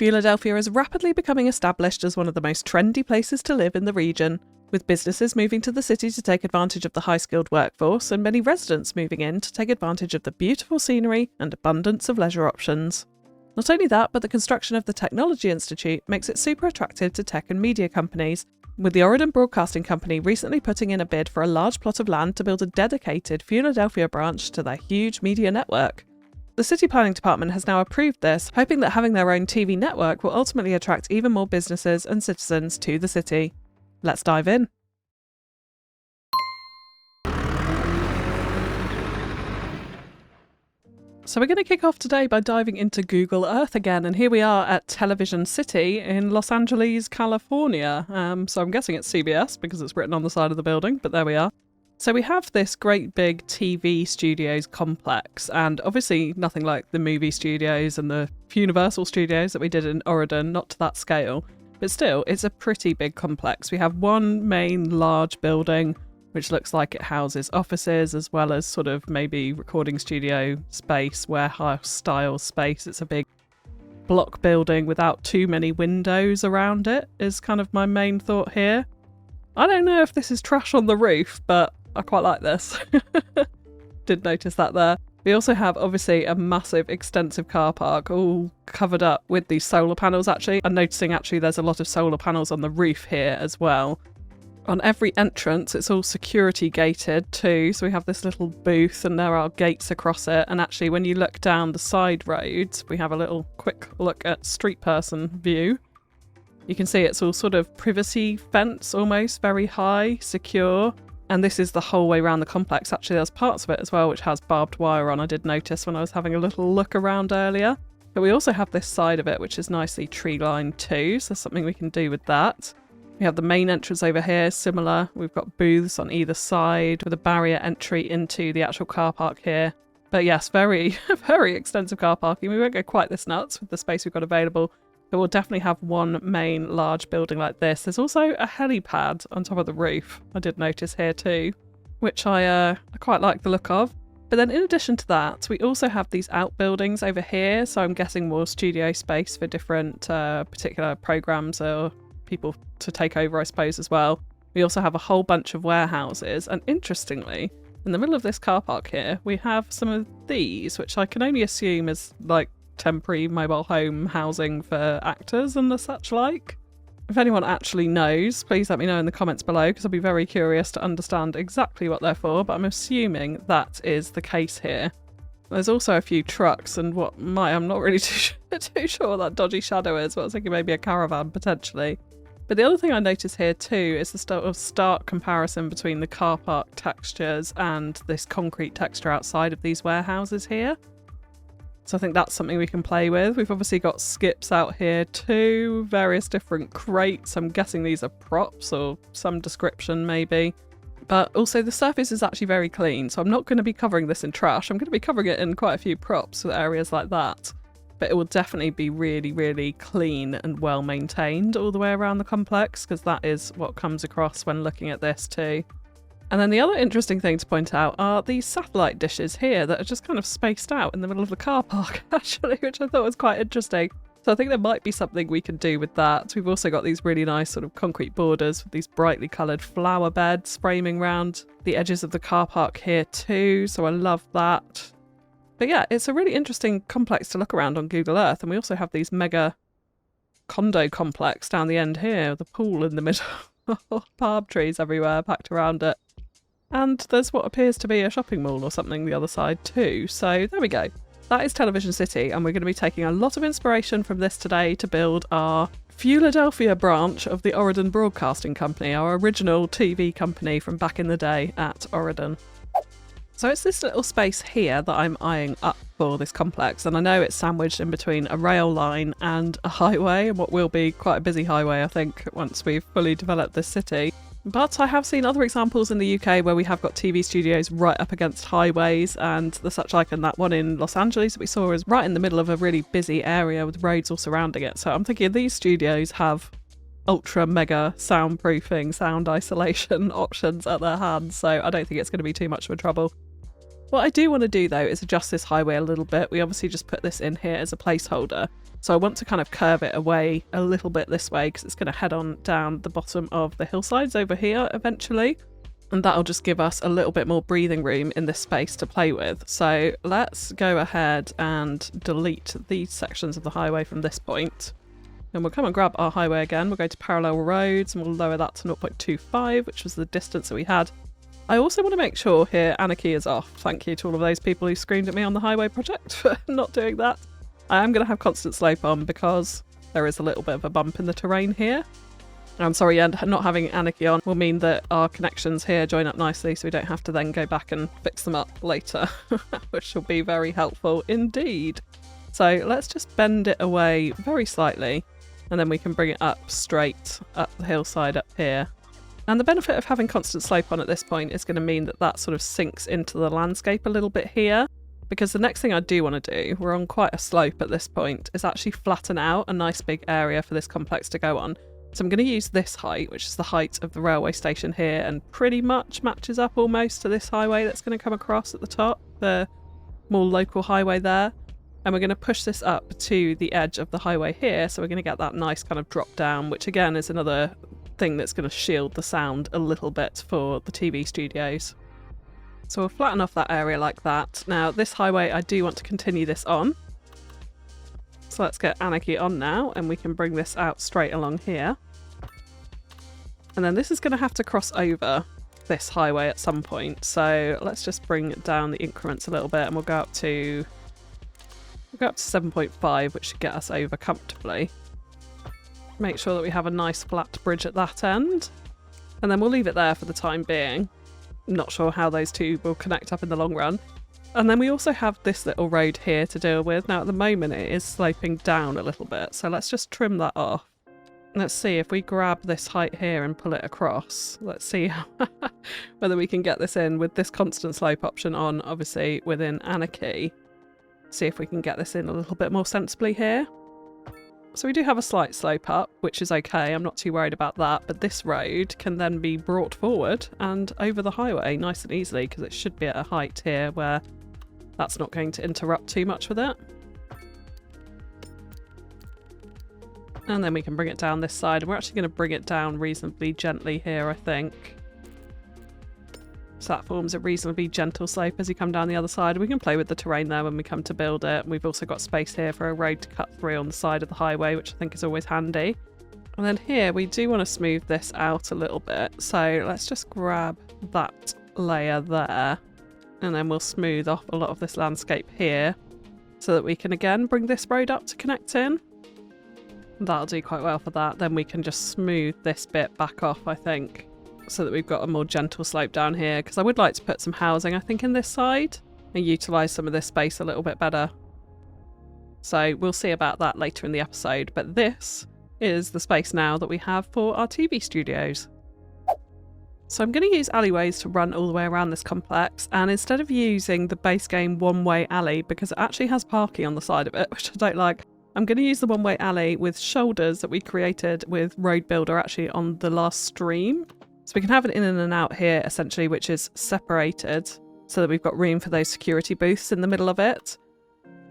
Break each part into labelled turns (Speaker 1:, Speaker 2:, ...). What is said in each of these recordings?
Speaker 1: Philadelphia is rapidly becoming established as one of the most trendy places to live in the region, with businesses moving to the city to take advantage of the high-skilled workforce and many residents moving in to take advantage of the beautiful scenery and abundance of leisure options. Not only that, but the construction of the Technology Institute makes it super attractive to tech and media companies, with the Oregon Broadcasting Company recently putting in a bid for a large plot of land to build a dedicated Philadelphia branch to their huge media network. The City Planning Department has now approved this, hoping that having their own TV network will ultimately attract even more businesses and citizens to the city. Let's dive in. So we're going to kick off today by diving into Google Earth again, and here we are at Television City in Los Angeles, California. So I'm guessing it's CBS because it's written on the side of the building, but there we are. So we have this great big TV studios complex, and obviously nothing like the movie studios and the Universal studios that we did in Oregon, not to that scale, but still, it's a pretty big complex. We have one main large building, which looks like it houses offices as well as sort of maybe recording studio space, warehouse style space. It's a big block building without too many windows around it, is kind of my main thought here. I don't know if this is trash on the roof, but I quite like this. Did notice that there. We also have obviously a massive extensive car park all covered up with these solar panels actually. I'm noticing actually there's a lot of solar panels on the roof here as well. On every entrance it's all security gated too, so we have this little booth and there are gates across it, and actually when you look down the side roads, we have a little quick look at street person view. You can see it's all sort of privacy fence almost, very high, secure. And this is the whole way around the complex. Actually, there's parts of it as well which has barbed wire on, I did notice when I was having a little look around earlier. But we also have this side of it which is nicely tree-lined too, so there's something we can do with that. We have the main entrance over here, similar. We've got booths on either side with a barrier entry into the actual car park here. But yes, very, very extensive car parking. We won't go quite this nuts with the space we've got available, but we'll definitely have one main large building like this. There's also a helipad on top of the roof, I did notice here too, which I quite like the look of. But then in addition to that, we also have these outbuildings over here, so I'm guessing more studio space for different particular programs or people to take over, I suppose, as well. We also have a whole bunch of warehouses, and interestingly, in the middle of this car park here, we have some of these, which I can only assume is like temporary mobile home housing for actors and the such like. If anyone actually knows, please let me know in the comments below, because I'll be very curious to understand exactly what they're for, but I'm assuming that is the case here. There's also a few trucks and I'm not really too sure what that dodgy shadow is, but I was thinking maybe a caravan potentially. But the other thing I notice here too is the sort of stark comparison between the car park textures and this concrete texture outside of these warehouses here. So I think that's something we can play with. We've obviously got skips out here too, various different crates. I'm guessing these are props or some description maybe. But also the surface is actually very clean, so I'm not going to be covering this in trash. I'm going to be covering it in quite a few props with areas like that. But it will definitely be really, really clean and well maintained all the way around the complex, because that is what comes across when looking at this too. And then the other interesting thing to point out are these satellite dishes here that are just kind of spaced out in the middle of the car park, actually, which I thought was quite interesting. So I think there might be something we can do with that. We've also got these really nice sort of concrete borders with these brightly coloured flower beds framing around the edges of the car park here too, so I love that. But yeah, it's a really interesting complex to look around on Google Earth, and we also have these mega condo complex down the end here, the pool in the middle, palm trees everywhere packed around it. And there's what appears to be a shopping mall or something the other side too, so there we go. That is Television City, and we're going to be taking a lot of inspiration from this today to build our Philadelphia branch of the Oregon Broadcasting Company, our original TV company from back in the day at Oregon. So it's this little space here that I'm eyeing up for this complex, and I know it's sandwiched in between a rail line and a highway, and what will be quite a busy highway I think once we've fully developed this city. But I have seen other examples in the UK where we have got TV studios right up against highways and the such like, and that one in Los Angeles that we saw is right in the middle of a really busy area with roads all surrounding it. So I'm thinking these studios have ultra mega soundproofing, sound isolation options at their hands, so I don't think it's going to be too much of a trouble. What I do want to do though is adjust this highway a little bit. We obviously just put this in here as a placeholder. So I want to kind of curve it away a little bit this way because it's going to head on down the bottom of the hillsides over here eventually. And that'll just give us a little bit more breathing room in this space to play with. So let's go ahead and delete these sections of the highway from this point. And we'll come and grab our highway again. We'll go to parallel roads and we'll lower that to 0.25, which was the distance that we had. I also want to make sure here anarchy is off. Thank you to all of those people who screamed at me on the highway project for not doing that. I am going to have constant slope on because there is a little bit of a bump in the terrain here. I'm sorry, and not having anarchy on will mean that our connections here join up nicely so we don't have to then go back and fix them up later, which will be very helpful indeed. So let's just bend it away very slightly and then we can bring it up straight up the hillside up here. And the benefit of having constant slope on at this point is going to mean that that sort of sinks into the landscape a little bit here. Because the next thing I do want to do, we're on quite a slope at this point, is actually flatten out a nice big area for this complex to go on. So I'm going to use this height, which is the height of the railway station here, and pretty much matches up almost to this highway that's going to come across at the top, the more local highway there. And we're going to push this up to the edge of the highway here, so we're going to get that nice kind of drop down, which again is another thing that's going to shield the sound a little bit for the TV studios. So we'll flatten off that area like that. Now this highway I do want to continue this on. So let's get anarchy on now and we can bring this out straight along here. And then this is going to have to cross over this highway at some point. So let's just bring down the increments a little bit and we'll go up to 7.5, which should get us over comfortably. Make sure that we have a nice flat bridge at that end. And then we'll leave it there for the time being. Not sure how those two will connect up in the long run. And then we also have this little road here to deal with. Now at the moment it is sloping down a little bit, so let's just trim that off. Let's see if we grab this height here and pull it across. Let's see whether we can get this in with this constant slope option on, obviously within anarchy. See if we can get this in a little bit more sensibly here. So we do have a slight slope up, which is okay, I'm not too worried about that, but this road can then be brought forward and over the highway nice and easily because it should be at a height here where that's not going to interrupt too much with it. And then we can bring it down this side, and we're actually going to bring it down reasonably gently here, I think. So that forms a reasonably gentle slope as you come down the other side. We can play with the terrain there when we come to build it. And we've also got space here for a road to cut through on the side of the highway, which I think is always handy. And then here we do want to smooth this out a little bit. So let's just grab that layer there. And then we'll smooth off a lot of this landscape here so that we can again bring this road up to connect in. That'll do quite well for that. Then we can just smooth this bit back off, I think, so that we've got a more gentle slope down here, because I would like to put some housing, I think, in this side and utilise some of this space a little bit better. So we'll see about that later in the episode, but this is the space now that we have for our TV studios. So I'm going to use alleyways to run all the way around this complex, and instead of using the base game one-way alley, because it actually has parking on the side of it, which I don't like, I'm going to use the one-way alley with shoulders that we created with Road Builder actually on the last stream. So we can have an in and an out here essentially, which is separated so that we've got room for those security booths in the middle of it.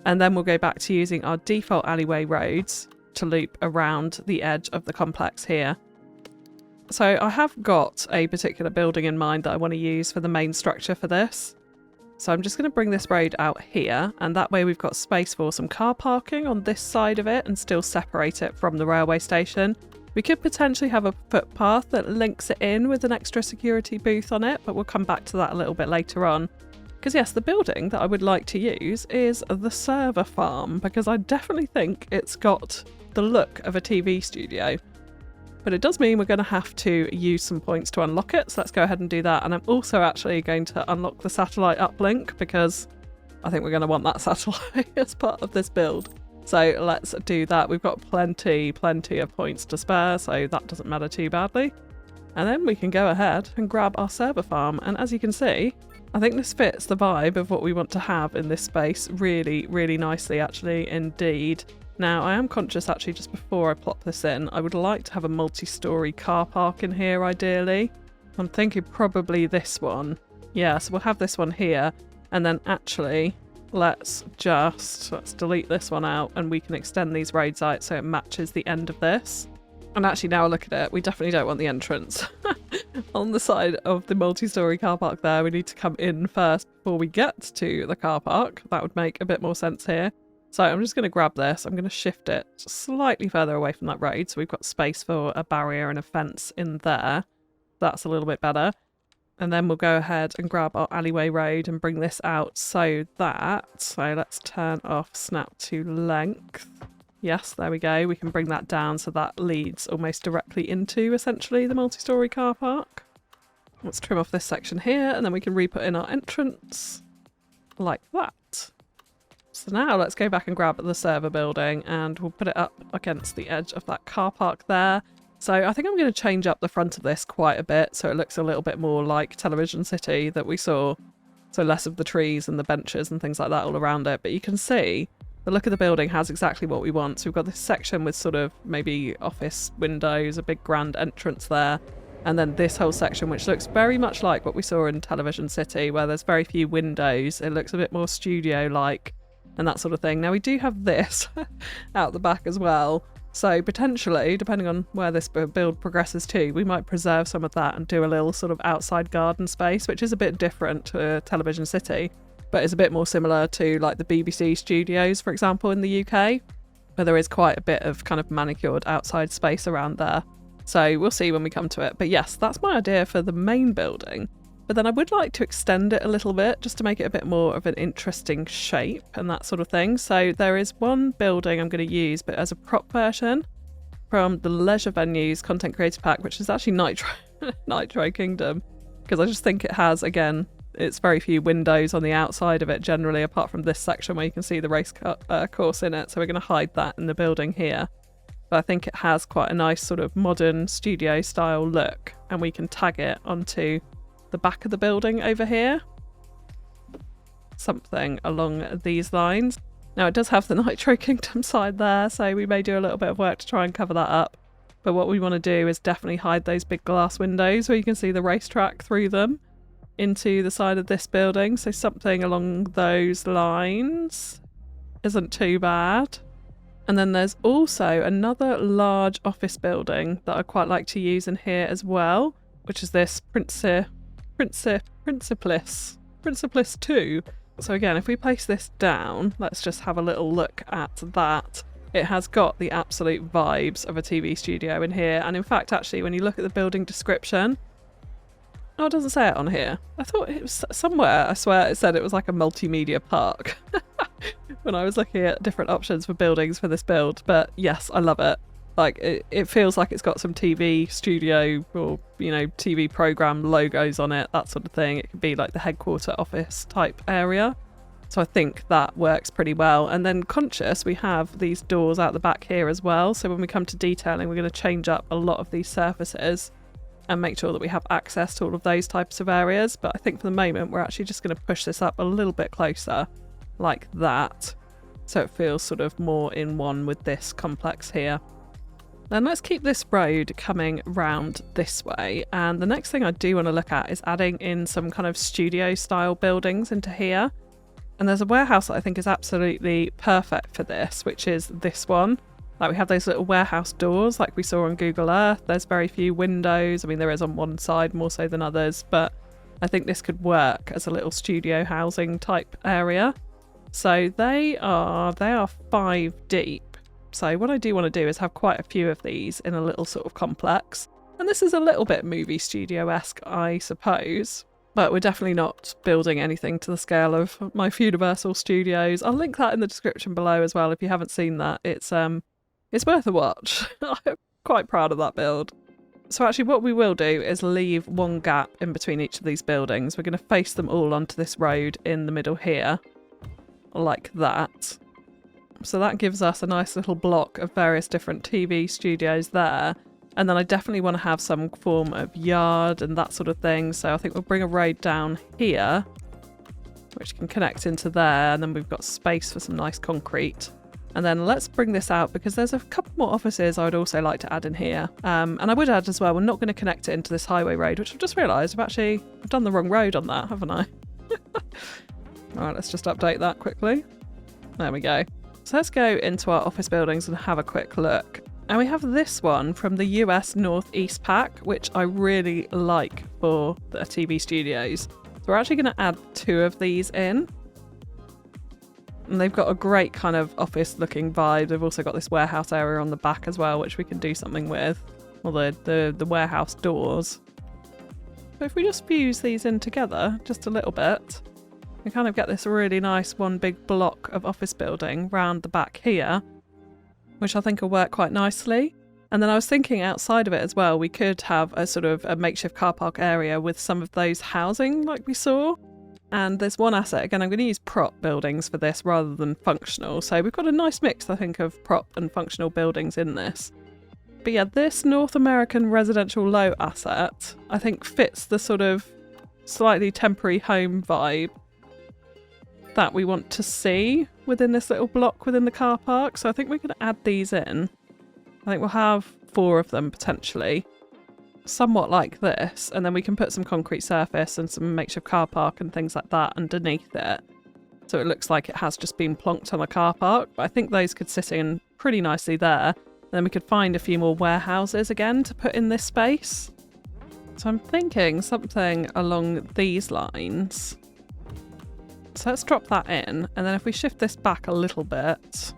Speaker 1: And then we'll go back to using our default alleyway roads to loop around the edge of the complex here. So I have got a particular building in mind that I want to use for the main structure for this. So I'm just going to bring this road out here, and that way we've got space for some car parking on this side of it and still separate it from the railway station. We could potentially have a footpath that links it in with an extra security booth on it, but we'll come back to that a little bit later on. Because yes, the building that I would like to use is the server farm, because I definitely think it's got the look of a TV studio. But it does mean we're going to have to use some points to unlock it, so let's go ahead and do that. And I'm also actually going to unlock the satellite uplink, because I think we're going to want that satellite as part of this build. So let's do that. We've got plenty of points to spare, so that doesn't matter too badly. And then we can go ahead and grab our server farm. And as you can see, I think this fits the vibe of what we want to have in this space really, really nicely, actually, indeed. Now, I am conscious, actually, just before I plop this in, I would like to have a multi-storey car park in here, ideally. I'm thinking probably this one. Yeah, so we'll have this one here. And then actually, let's delete this one out, and we can extend these roads out so it matches the end of this. And actually, now I look at it, we definitely don't want the entrance on the side of the multi-storey car park there. We need to come in first before we get to the car park. That would make a bit more sense here. So I'm just going to grab this. I'm going to shift it slightly further away from that road, so we've got space for a barrier and a fence in there. That's a little bit better. And then we'll go ahead and grab our alleyway road and bring this out so let's turn off snap to length. Yes, there we go. We can bring that down so that leads almost directly into, essentially, the multi-storey car park. Let's trim off this section here, and then we can re-put in our entrance like that. So now let's go back and grab the server building, and we'll put it up against the edge of that car park there. So I think I'm going to change up the front of this quite a bit so it looks a little bit more like Television City that we saw. So less of the trees and the benches and things like that all around it. But you can see the look of the building has exactly what we want. So we've got this section with sort of maybe office windows, a big grand entrance there. And then this whole section, which looks very much like what we saw in Television City, where there's very few windows. It looks a bit more studio-like and that sort of thing. Now we do have this out the back as well. So potentially, depending on where this build progresses to, we might preserve some of that and do a little sort of outside garden space, which is a bit different to Television City, but it's a bit more similar to like the BBC studios, for example, in the UK, where there is quite a bit of kind of manicured outside space around there. So we'll see when we come to it. But yes, that's my idea for the main building. But then I would like to extend it a little bit just to make it a bit more of an interesting shape and that sort of thing. So there is one building I'm going to use, but as a prop version from the Leisure Venues Content Creator Pack, which is actually Nitro Kingdom, because I just think it has, again, it's very few windows on the outside of it generally, apart from this section where you can see the race course in it. So we're going to hide that in the building here. But I think it has quite a nice sort of modern studio style look, and we can tag it onto the back of the building over here. Something along these lines. Now it does have the Nitro Kingdom side there, so we may do a little bit of work to try and cover that up. But what we want to do is definitely hide those big glass windows where you can see the racetrack through them into the side of this building. So something along those lines isn't too bad. And then there's also another large office building that I quite like to use in here as well, which is this Principlis 2. So again, if we place this down, let's just have a little look at that. It has got the absolute vibes of a TV studio in here. And in fact, actually, when you look at the building description, oh, it doesn't say it on here. I thought it was somewhere, I swear it said it was like a multimedia park when I was looking at different options for buildings for this build. But yes, I love it. Like, it feels like it's got some TV studio or, you know, TV program logos on it, that sort of thing. It could be like the headquarter office type area. So I think that works pretty well. And then conscious, we have these doors out the back here as well. So when we come to detailing, we're going to change up a lot of these surfaces and make sure that we have access to all of those types of areas. But I think for the moment, we're actually just going to push this up a little bit closer like that. So it feels sort of more in one with this complex here. Then let's keep this road coming round this way. And the next thing I do want to look at is adding in some kind of studio style buildings into here. And there's a warehouse that I think is absolutely perfect for this, which is this one. Like, we have those little warehouse doors like we saw on Google Earth. There's very few windows. I mean, there is on one side more so than others, but I think this could work as a little studio housing type area. So they are 5 deep. So what I do want to do is have quite a few of these in a little sort of complex. And this is a little bit movie studio-esque, I suppose. But we're definitely not building anything to the scale of my Universal Studios. I'll link that in the description below as well if you haven't seen that. It's worth a watch. I'm quite proud of that build. So actually what we will do is leave one gap in between each of these buildings. We're going to face them all onto this road in the middle here, like that. So that gives us a nice little block of various different TV studios there. And then I definitely want to have some form of yard and that sort of thing. So I think we'll bring a road down here, which can connect into there. And then we've got space for some nice concrete. And then let's bring this out because there's a couple more offices I would also like to add in here. And I would add as well, we're not going to connect it into this highway road, which I've just realised I've done the wrong road on that, haven't I? All right, let's just update that quickly. There we go. So let's go into our office buildings and have a quick look. And we have this one from the US Northeast pack, which I really like for the TV studios. So we're actually going to add 2 of these in. And they've got a great kind of office looking vibe. They've also got this warehouse area on the back as well, which we can do something with. Or the warehouse doors. But if we just fuse these in together just a little bit, we kind of get this really nice one big block of office building round the back here, which I think will work quite nicely. And then I was thinking outside of it as well, we could have a sort of a makeshift car park area with some of those housing like we saw. And there's one asset, again, I'm going to use prop buildings for this rather than functional. So we've got a nice mix, I think, of prop and functional buildings in this. But yeah, this North American residential low asset, I think fits the sort of slightly temporary home vibe that we want to see within this little block within the car park. So I think we're going to add these in. I think we'll have 4 of them potentially, somewhat like this, and then we can put some concrete surface and some makeshift car park and things like that underneath it. So it looks like it has just been plonked on a car park, but I think those could sit in pretty nicely there. And then we could find a few more warehouses again to put in this space. So I'm thinking something along these lines. So let's drop that in, and then if we shift this back a little bit,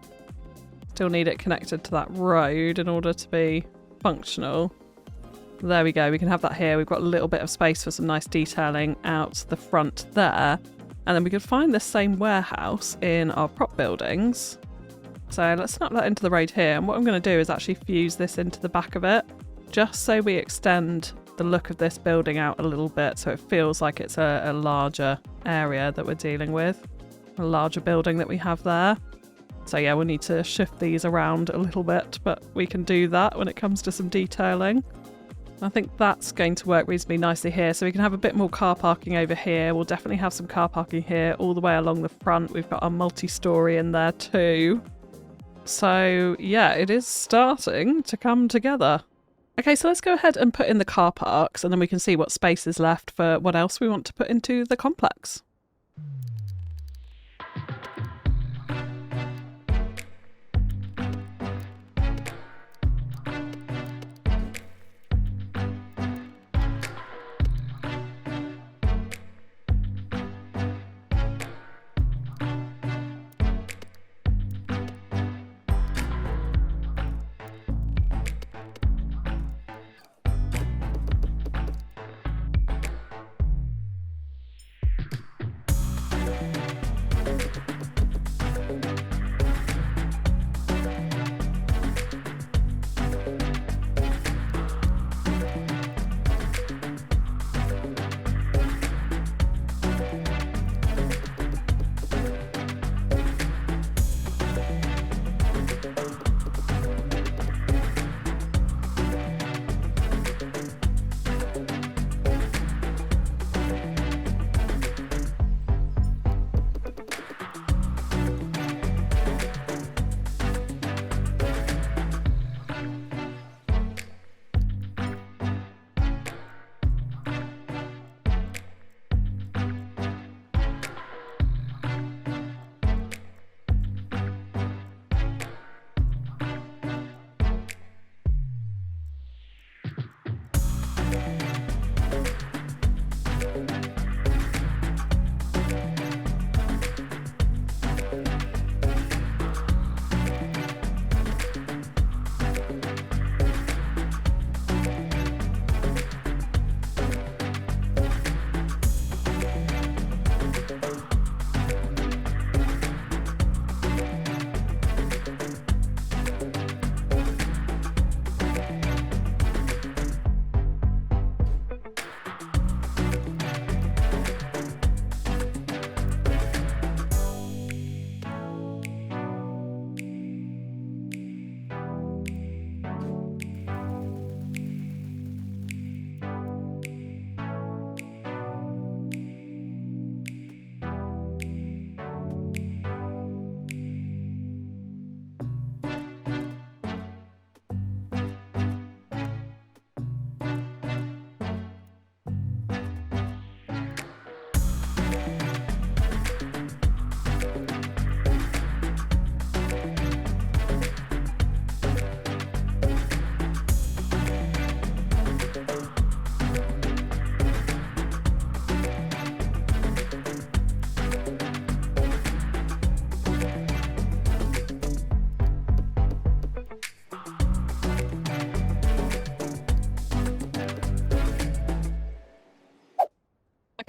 Speaker 1: still need it connected to that road in order to be functional. There we go, we can have that here. We've got a little bit of space for some nice detailing out the front there. And then we could find this same warehouse in our prop buildings. So let's snap that into the road here, and what I'm going to do is actually fuse this into the back of it, just so we extend the look of this building out a little bit so it feels like it's a larger area that we're dealing with, a larger building that we have there. So yeah, we'll need to shift these around a little bit, but we can do that when it comes to some detailing. I think that's going to work reasonably nicely here. So we can have a bit more car parking over here. We'll definitely have some car parking here all the way along the front. We've got our multi-storey in there too. So yeah, it is starting to come together. Okay, so let's go ahead and put in the car parks, and then we can see what space is left for what else we want to put into the complex.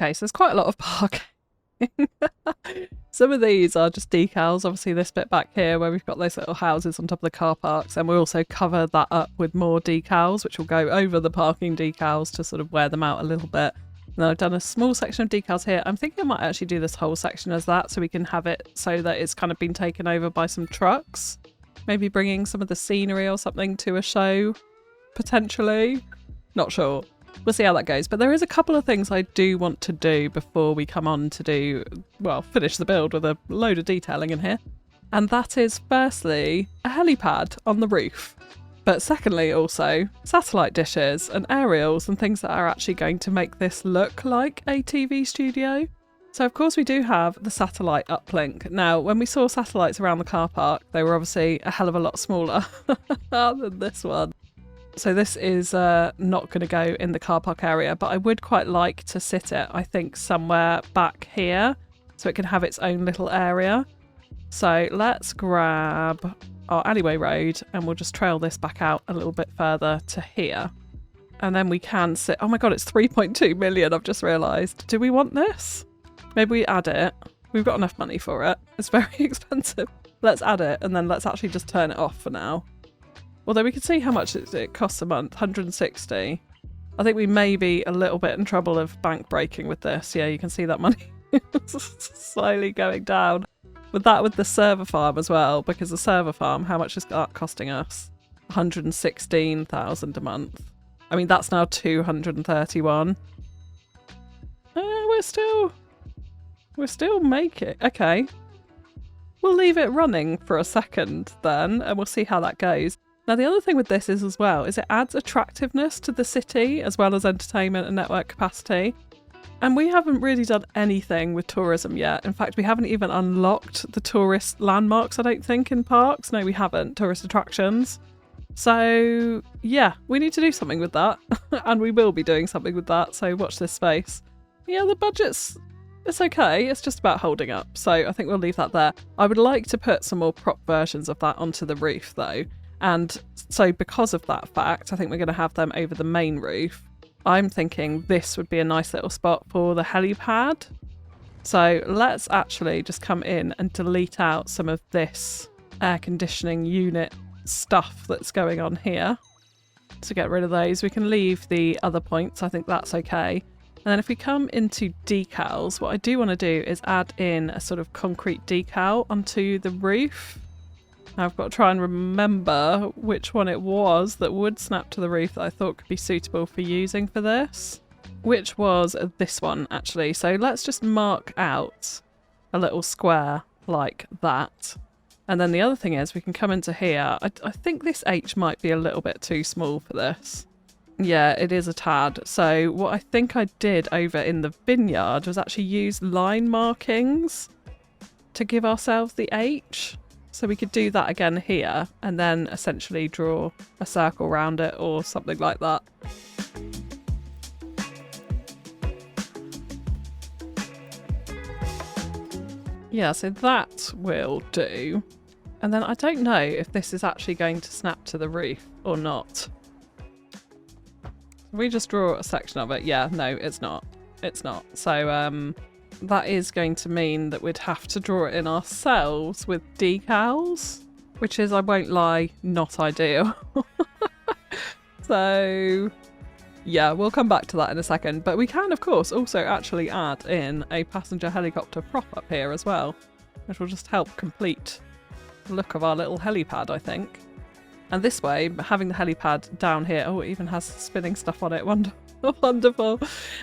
Speaker 1: Okay, so there's quite a lot of parking. Some of these are just decals. Obviously this bit back here where we've got those little houses on top of the car parks, and we'll also cover that up with more decals, which will go over the parking decals to sort of wear them out a little bit. And then I've done a small section of decals here. I'm thinking I might actually do this whole section as that, so we can have it so that it's kind of been taken over by some trucks. Maybe bringing some of the scenery or something to a show, potentially. Not sure. We'll see how that goes. But there is a couple of things I do want to do before we come on to do, well, finish the build with a load of detailing in here. And that is firstly a helipad on the roof. But secondly also satellite dishes and aerials and things that are actually going to make this look like a TV studio. So of course we do have the satellite uplink. Now when we saw satellites around the car park, they were obviously a hell of a lot smaller than this one. So this is not going to go in the car park area, but I would quite like to sit it, I think, somewhere back here so it can have its own little area. So let's grab our alleyway road and we'll just trail this back out a little bit further to here. And then we can sit... Oh my god, it's 3.2 million, I've just realised. Do we want this? Maybe we add it. We've got enough money for it. It's very expensive. Let's add it and then let's actually just turn it off for now. Although we can see how much it costs a month, 160. I think we may be a little bit in trouble of bank breaking with this. Yeah, you can see that money slowly going down. With that, with the server farm as well, because the server farm, how much is that costing us? 116,000 a month. I mean, that's now 231. We're still making... Okay. We'll leave it running for a second then, and we'll see how that goes. Now the other thing with this is as well, is it adds attractiveness to the city as well as entertainment and network capacity. And we haven't really done anything with tourism yet. In fact, we haven't even unlocked the tourist landmarks, I don't think, in parks. No, we haven't. Tourist attractions. So yeah, we need to do something with that. And we will be doing something with that. So watch this space. Yeah, the budget's... It's okay, it's just about holding up. So I think we'll leave that there. I would like to put some more prop versions of that onto the roof though. And so because of that fact, I think we're going to have them over the main roof. I'm thinking this would be a nice little spot for the helipad. So let's actually just come in and delete out some of this air conditioning unit stuff that's going on here. To get rid of those, we can leave the other points. I think that's okay. And then if we come into decals, what I do want to do is add in a sort of concrete decal onto the roof. Now I've got to try and remember which one it was that would snap to the roof that I thought could be suitable for using for this. Which was this one, actually. So let's just mark out a little square like that. And then the other thing is we can come into here. I think this H might be a little bit too small for this. Yeah, it is a tad. So what I think I did over in the vineyard was actually use line markings to give ourselves the H. So we could do that again here and then essentially draw a circle around it or something like that. Yeah, so that will do. And then I don't know if this is actually going to snap to the roof or not. We just draw a section of it. Yeah, no, it's not. It's not. So, that is going to mean that we'd have to draw it in ourselves with decals, which is, I won't lie, not ideal. So yeah, we'll come back to that in a second. But we can, of course, also actually add in a passenger helicopter prop up here as well, which will just help complete the look of our little helipad, I think. And this way, having the helipad down here... Oh, it even has spinning stuff on it. Wonderful. Wonderful.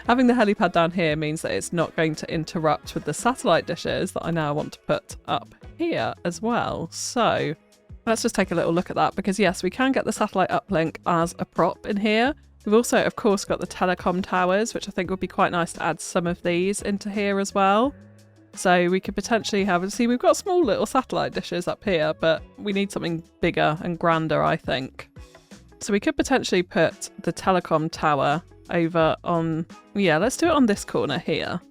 Speaker 1: Having the helipad down here means that it's not going to interrupt with the satellite dishes that I now want to put up here as well. So let's just take a little look at that, because yes, we can get the satellite uplink as a prop in here. We've also, of course, got the telecom towers, which I think would be quite nice to add some of these into here as well. So we could potentially have... See, we've got small little satellite dishes up here, but we need something bigger and grander, I think. So we could potentially put the telecom tower over on... Yeah, let's do it on this corner here.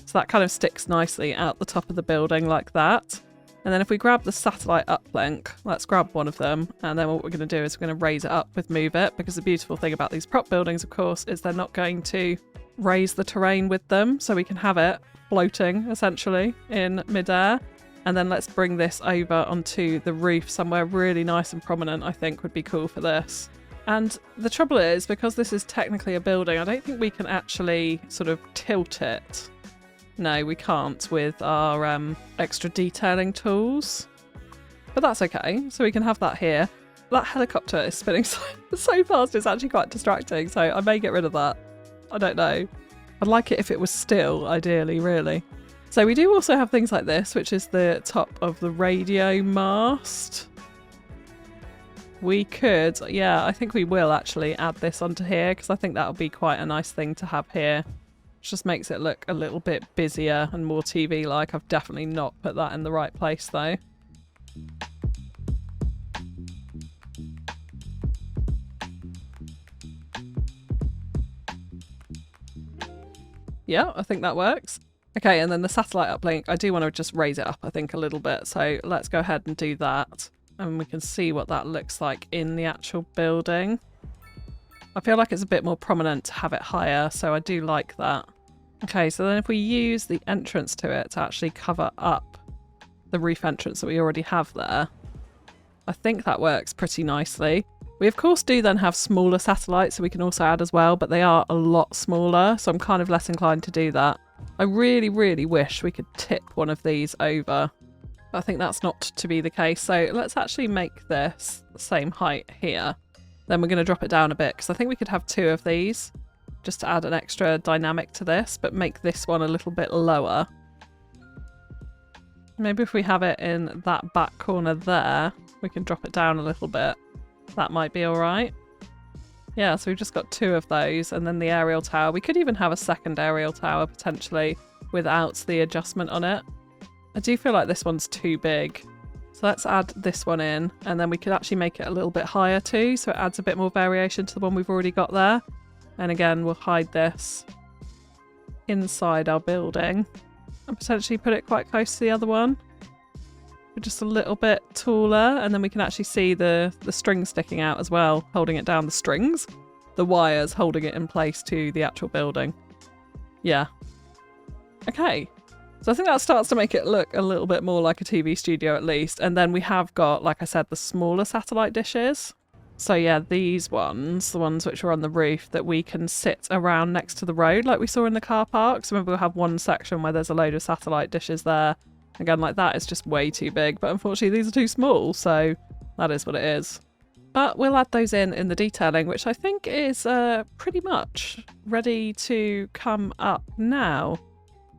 Speaker 1: So that kind of sticks nicely out the top of the building like that. And then if we grab the satellite uplink, let's grab one of them. And then what we're going to do is we're going to raise it up with Move It, because the beautiful thing about these prop buildings, of course, is they're not going to raise the terrain with them so we can have it floating essentially in midair. And then let's bring this over onto the roof somewhere really nice and prominent, I think would be cool for this. And the trouble is, because this is technically a building, I don't think we can actually sort of tilt it. No, we can't with our extra detailing tools. But that's okay, so we can have that here. That helicopter is spinning so fast, it's actually quite distracting, so I may get rid of that. I don't know. I'd like it if it was still, ideally, really. So we do also have things like this, which is the top of the radio mast. We could, yeah, I think we will actually add this onto here because I think that'll be quite a nice thing to have here. It just makes it look a little bit busier and more TV-like. I've definitely not put that in the right place though. Yeah, I think that works. Okay, and then the satellite uplink, I do want to just raise it up, I think, a little bit. So let's go ahead and do that. And we can see what that looks like in the actual building. I feel like it's a bit more prominent to have it higher, so I do like that. Okay, so then if we use the entrance to it to actually cover up the roof entrance that we already have there, I think that works pretty nicely. We of course do then have smaller satellites, so we can also add as well, but they are a lot smaller, so I'm kind of less inclined to do that. I really, really wish we could tip one of these over. I think that's not to be the case, so let's actually make this the same height here. Then we're going to drop it down a bit, because I think we could have two of these, just to add an extra dynamic to this, but make this one a little bit lower. Maybe if we have it in that back corner there, we can drop it down a little bit. That might be alright. Yeah, so we've just got two of those, and then the aerial tower. We could even have a second aerial tower, potentially, without the adjustment on it. I do feel like this one's too big. So let's add this one in, and then we could actually make it a little bit higher too, so it adds a bit more variation to the one we've already got there. And again, we'll hide this inside our building, and potentially put it quite close to the other one. Just a little bit taller, and then we can actually see the strings sticking out as well, holding it down. The strings? The wires holding it in place to the actual building. Yeah. Okay. So I think that starts to make it look a little bit more like a TV studio at least. And then we have got, like I said, the smaller satellite dishes. So yeah, these ones, the ones which are on the roof that we can sit around next to the road like we saw in the car park. So maybe we'll have one section where there's a load of satellite dishes there. Again, like that is just way too big, but unfortunately these are too small, so that is what it is. But we'll add those in the detailing, which I think is pretty much ready to come up now.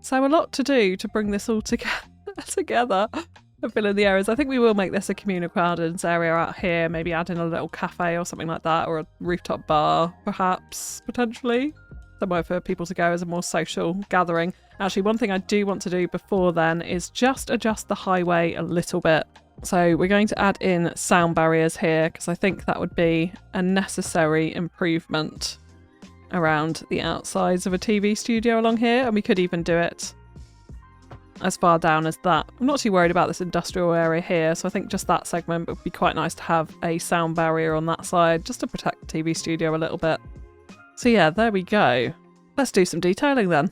Speaker 1: So a lot to do to bring this all together. I've been in the areas. I think we will make this a communal gardens area out here, maybe add in a little cafe or something like that, or a rooftop bar, perhaps, potentially. Somewhere for people to go as a more social gathering. Actually, one thing I do want to do before then is just adjust the highway a little bit. So we're going to add in sound barriers here, because I think that would be a necessary improvement around the outsides of a TV studio along here, and we could even do it as far down as that. I'm not too worried about this industrial area here, so I think just that segment would be quite nice to have a sound barrier on that side, just to protect the TV studio a little bit. So yeah, there we go. Let's do some detailing then.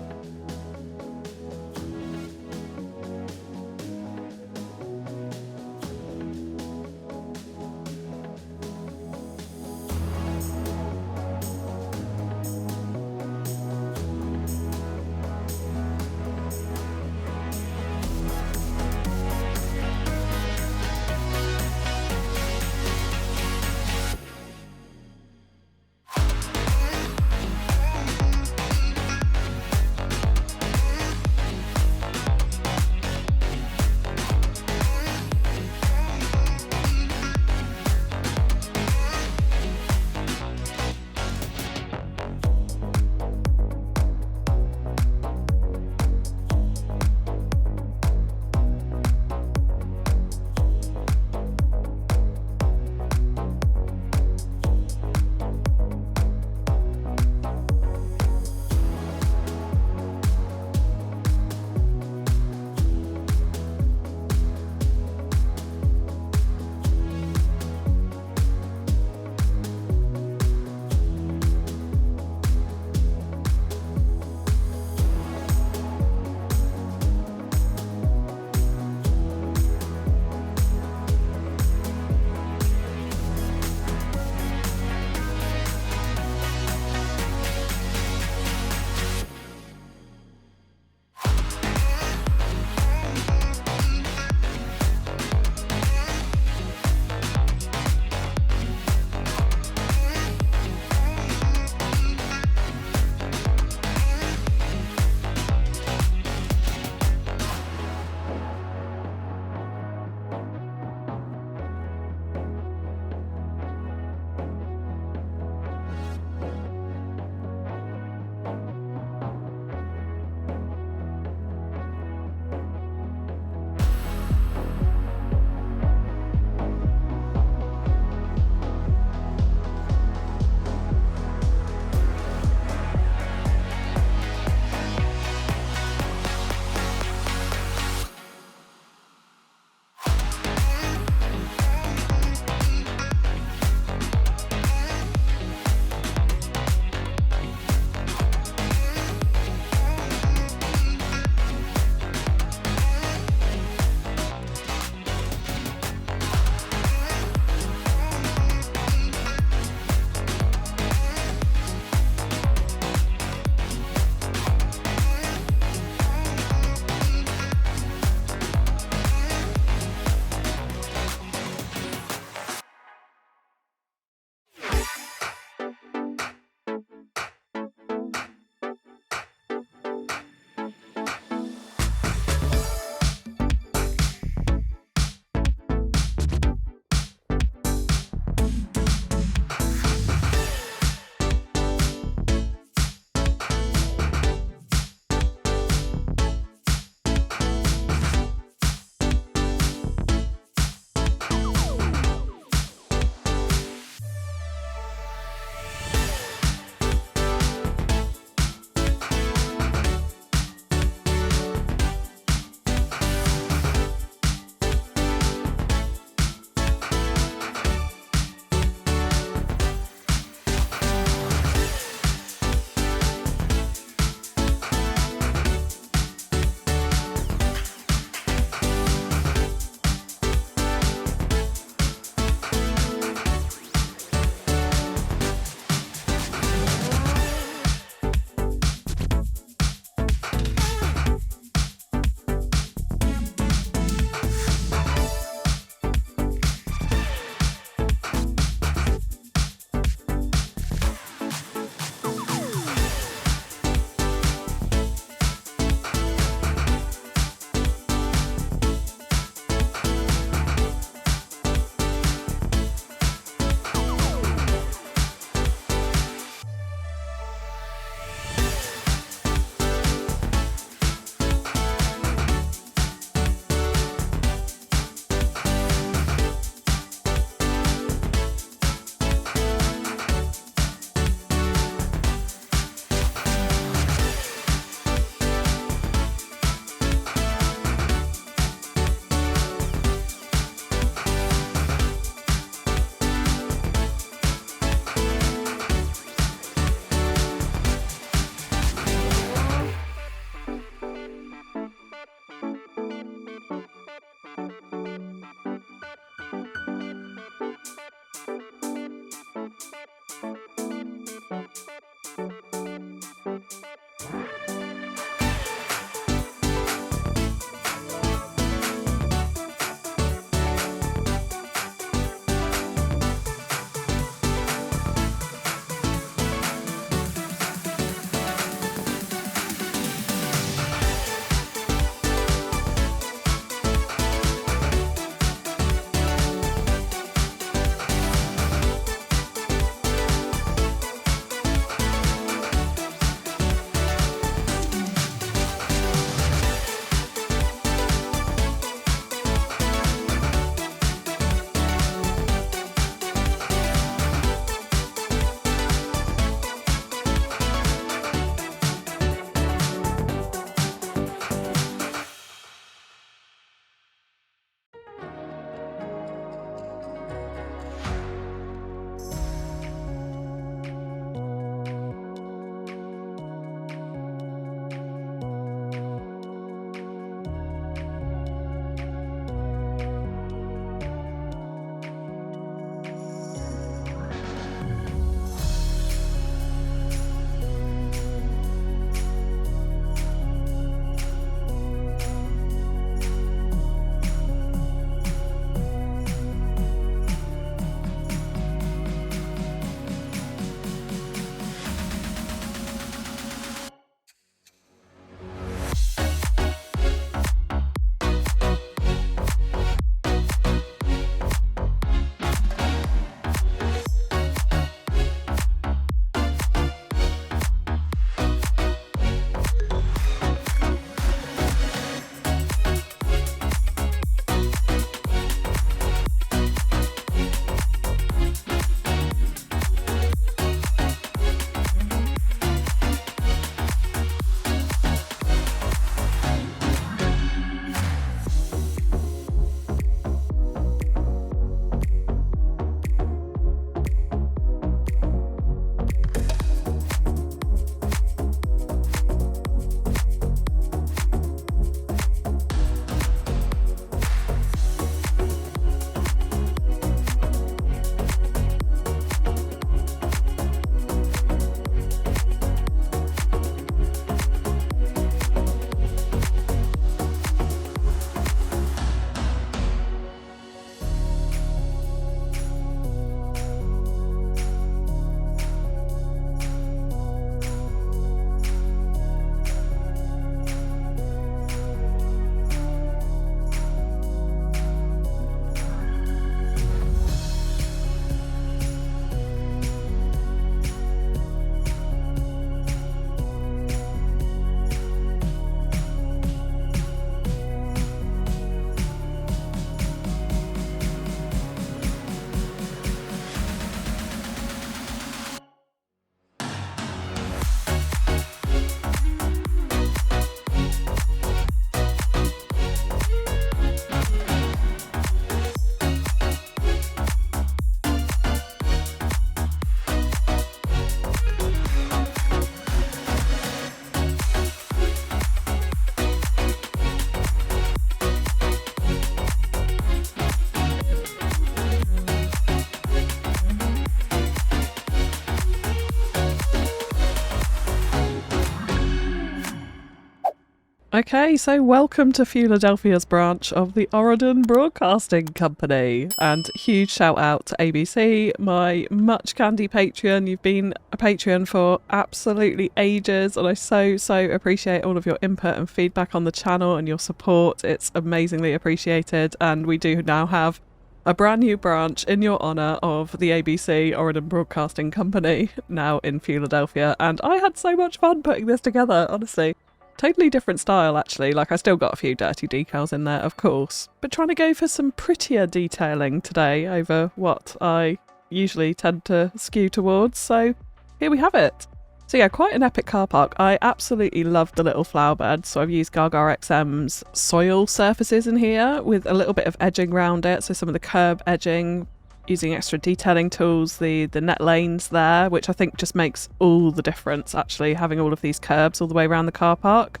Speaker 1: Okay, so welcome to Philadelphia's branch of the Oregon Broadcasting Company, and huge shout out to ABC, my FewCandy Patreon. You've been a Patreon for absolutely ages, and I so appreciate all of your input and feedback on the channel and your support. It's amazingly appreciated, and we do now have a brand new branch in your honour of the ABC Oregon Broadcasting Company now in Philadelphia, and I had so much fun putting this together, honestly. Totally different style actually, like I still got a few dirty decals in there of course, but trying to go for some prettier detailing today over what I usually tend to skew towards, so here we have it. So yeah, quite an epic car park. I absolutely loved the little flower beds, so I've used Gaga XM's soil surfaces in here with a little bit of edging around it, so some of the curb edging, using extra detailing tools, the net lanes there, which I think just makes all the difference actually, having all of these curbs all the way around the car park.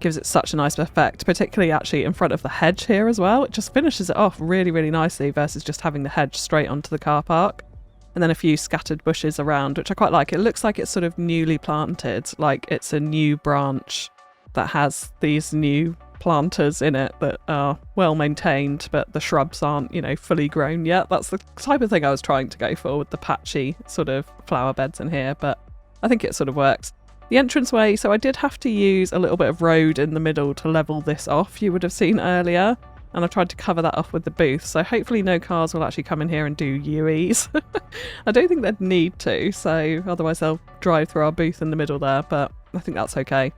Speaker 1: Gives it such a nice effect, particularly actually in front of the hedge here as well. It just finishes it off really nicely versus just having the hedge straight onto the car park. And then a few scattered bushes around, which I quite like. It looks like it's sort of newly planted, like it's a new branch that has these new planters in it that are well maintained, but the shrubs aren't, you know, fully grown yet. That's the type of thing I was trying to go for with the patchy sort of flower beds in here, but I think it sort of works. The entranceway, so I did have to use a little bit of road in the middle to level this off, you would have seen earlier, and I tried to cover that off with the booth, so hopefully no cars will actually come in here and do UEs. I don't think they'd need to, so otherwise they'll drive through our booth in the middle there, but I think that's okay.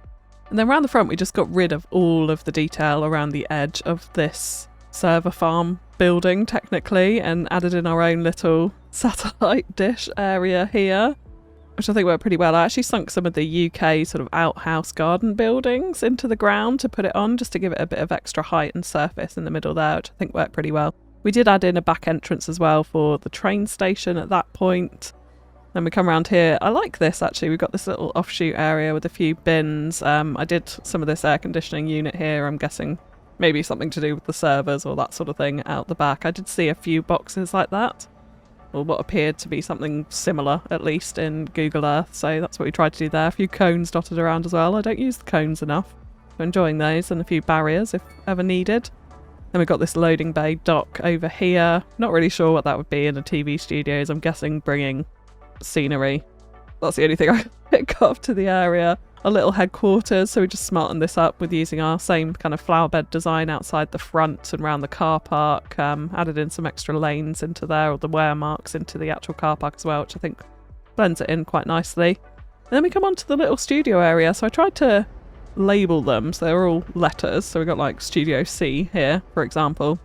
Speaker 1: And then around the front we just got rid of all of the detail around the edge of this server farm building technically, and added in our own little satellite dish area here, which I think worked pretty well. I actually sunk some of the UK sort of outhouse garden buildings into the ground to put it on, just to give it a bit of extra height and surface in the middle there, which I think worked pretty well. We did add in a back entrance as well for the train station at that point. Then we come around here. I like this actually. We've got this little offshoot area with a few bins. I did some of this air conditioning unit here. I'm guessing maybe something to do with the servers or that sort of thing out the back. I did see a few boxes like that, or what appeared to be something similar at least in Google Earth. So that's what we tried to do there. A few cones dotted around as well. I don't use the cones enough. I'm enjoying those, and a few barriers if ever needed. Then we've got this loading bay dock over here. Not really sure what that would be in a TV studios. I'm guessing bringing scenery. That's the only thing I pick up to the area. Our little headquarters, so we just smartened this up with using our same kind of flower bed design outside the front and around the car park. Added in some extra lanes into there, or the wear marks into the actual car park as well, which I think blends it in quite nicely. And then we come on to the little studio area, so I tried to label them so they're all letters. So we got like Studio C here, for example,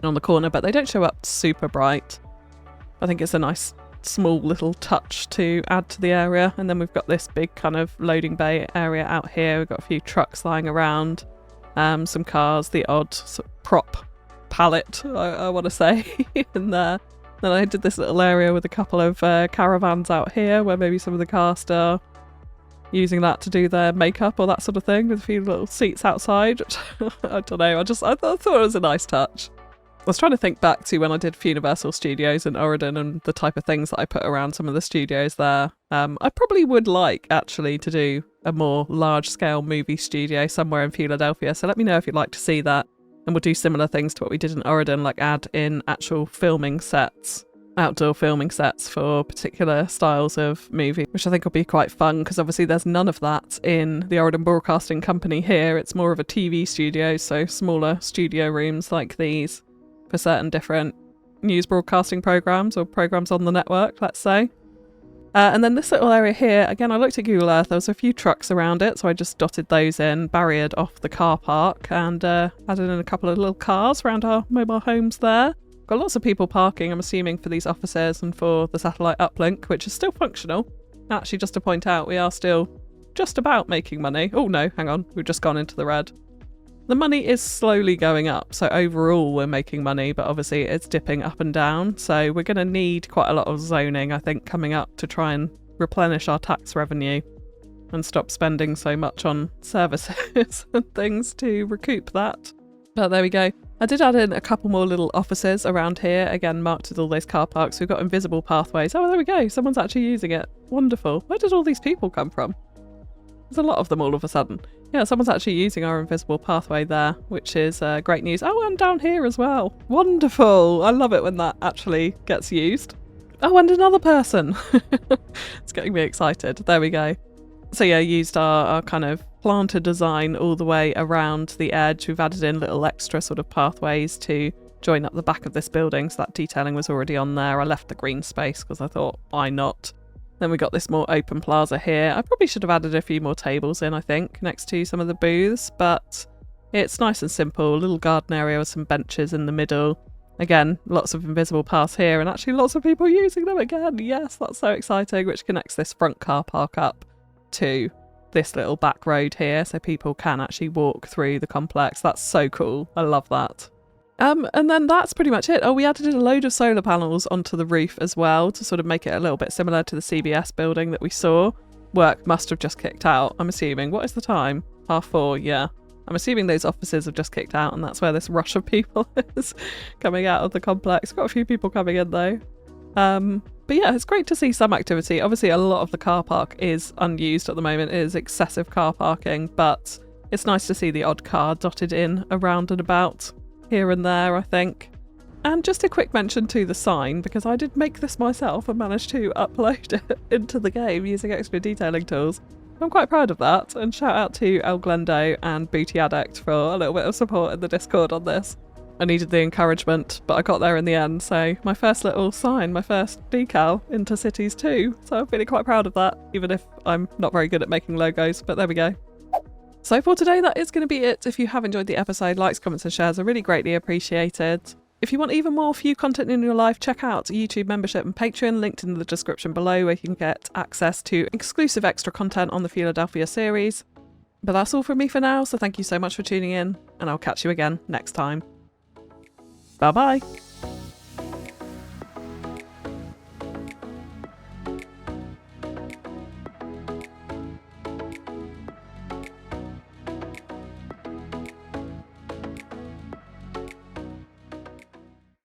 Speaker 1: on the corner, but they don't show up super bright. I think it's a nice small little touch to add to the area. And then we've got this big kind of loading bay area out here. We've got a few trucks lying around, some cars, the odd sort of prop pallet, I want to say, in there. Then I did this little area with a couple of caravans out here where maybe some of the cast are using that to do their makeup or that sort of thing, with a few little seats outside, which I don't know, I thought it was a nice touch. I was trying to think back to when I did Universal Studios in Oregon and the type of things that I put around some of the studios there. I probably would like actually to do a more large scale movie studio somewhere in Philadelphia, so let me know if you'd like to see that, and we'll do similar things to what we did in Oregon, like add in actual filming sets, outdoor filming sets for particular styles of movie, which I think will be quite fun, because obviously there's none of that in the Oregon Broadcasting Company here. It's more of a TV studio, so smaller studio rooms like these for certain different news broadcasting programs or programs on the network, let's say. And then this little area here, again, I looked at Google Earth, there was a few trucks around it, so I just dotted those in, barriered off the car park, and added in a couple of little cars around our mobile homes there. Got lots of people parking, I'm assuming, for these offices and for the satellite uplink, which is still functional. Actually, just to point out, we are still just about making money. Oh no, hang on, we've just gone into the red. The money is slowly going up, so overall we're making money, but obviously it's dipping up and down, so we're going to need quite a lot of zoning, I think, coming up to try and replenish our tax revenue and stop spending so much on services and things to recoup that. But there we go. I did add in a couple more little offices around here, again marked with all those car parks. We've got invisible pathways. Oh, there we go, someone's actually using it. Wonderful. Where did all these people come from? There's a lot of them all of a sudden. Yeah, someone's actually using our invisible pathway there, which is great news. Oh, and down here as well. Wonderful. I love it when that actually gets used. Oh, and another person. It's getting me excited. There we go. So yeah, used our kind of planter design all the way around the edge. We've added in little extra sort of pathways to join up the back of this building, so that detailing was already on there. I left the green space because I thought, why not? Then we got this more open plaza here. I probably should have added a few more tables in, I think, next to some of the booths, but it's nice and simple. A little garden area with some benches in the middle. Again, lots of invisible paths here, and actually lots of people using them again. Yes, that's so exciting, which connects this front car park up to this little back road here, so people can actually walk through the complex. That's so cool. I love that. And then that's pretty much it. Oh, we added a load of solar panels onto the roof as well to sort of make it a little bit similar to the CBS building that we saw. Work must have just kicked out, I'm assuming. What is the time? 4:30, yeah. I'm assuming those offices have just kicked out and that's where this rush of people is coming out of the complex. Got a few people coming in though. But yeah, it's great to see some activity. Obviously, a lot of the car park is unused at the moment. It is excessive car parking, but it's nice to see the odd car dotted in around and about here and there, I think. And just a quick mention to the sign, because I did make this myself and managed to upload it into the game using extra detailing tools. I'm quite proud of that, and shout out to El Glendo and Booty Addict for a little bit of support in the Discord on this. I needed the encouragement, but I got there in the end, so my first little sign, my first decal into Cities 2, so I'm feeling quite proud of that, even if I'm not very good at making logos, but there we go. So for today, that is going to be it. If you have enjoyed the episode, likes, comments and shares are really greatly appreciated. If you want even more Few content in your life, check out YouTube membership and Patreon, linked in the description below, where you can get access to exclusive extra content on the Philadelphia series. But that's all from me for now, so thank you so much for tuning in, and I'll catch you again next time. Bye bye!